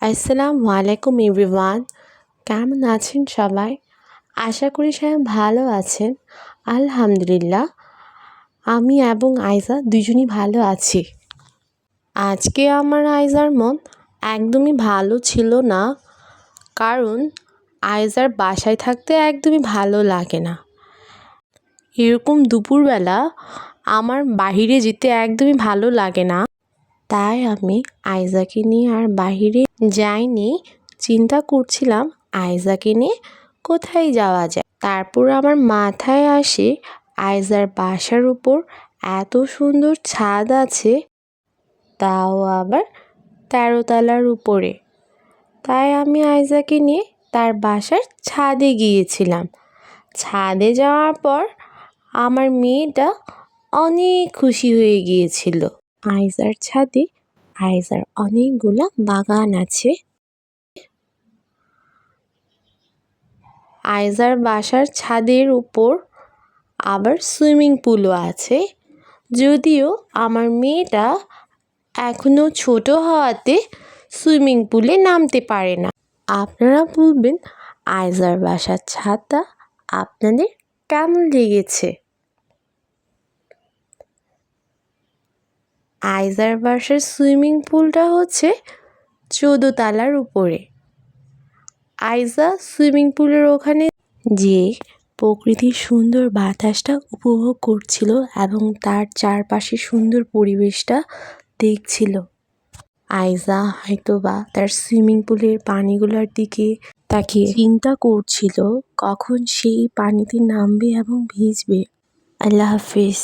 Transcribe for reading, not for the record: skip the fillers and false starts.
আসসালামু আলাইকুম এভরিওয়ান। কেমন আছেন সবাই? আশা করি সবাই ভালো আছেন। আলহামদুলিল্লাহ, আমি এবং আইজা দুজনই ভালো আছি। আজকে আমার আইজার মন একদমই ভালো ছিল না, কারণ আইজার বাসায় থাকতে একদমই ভালো লাগে না। এরকম দুপুরবেলা আমার বাহিরে যেতে একদমই ভালো লাগে না, তাই আমি আইজাকে নিয়ে আর বাহিরে যাইনি। চিন্তা করছিলাম আইজাকে নিয়ে কোথায় যাওয়া যায়। তারপর আমার মাথায় আসে আইজার বাসার উপর এত সুন্দর ছাদ আছে, তাও আবার 13 তলার উপরে। তাই আমি আইজাকে নিয়ে তার বাসার ছাদে গিয়েছিলাম। ছাদে যাওয়ার পর আমার মেয়েটা অনেক খুশি হয়ে গিয়েছিল। আইজার ছাদে আইজার অনেকগুলা বাগান আছে। আইজার বাসার ছাদের উপর আবার সুইমিং পুলও আছে, যদিও আমার মেয়েটা এখনো ছোট হওয়াতে সুইমিং পুলে নামতে পারে না। আপনারা বলবেন আইজার বাসার ছাদটা আপনাদের কেমন লেগেছে? আইজার বাসার সুইমিং পুলটা হচ্ছে 14 তলার উপরে। আইজা সুইমিং পুলের ওখানে যে প্রকৃতির সুন্দর বাতাসটা উপভোগ করছিল এবং তার চারপাশে সুন্দর পরিবেশটা দেখছিল। আইজা হয়তোবা তার সুইমিং পুলের পানিগুলোর দিকে তাকিয়ে চিন্তা করছিল কখন সেই পানিতে নামবে এবং ভিজবে। আল্লাহ হাফিজ।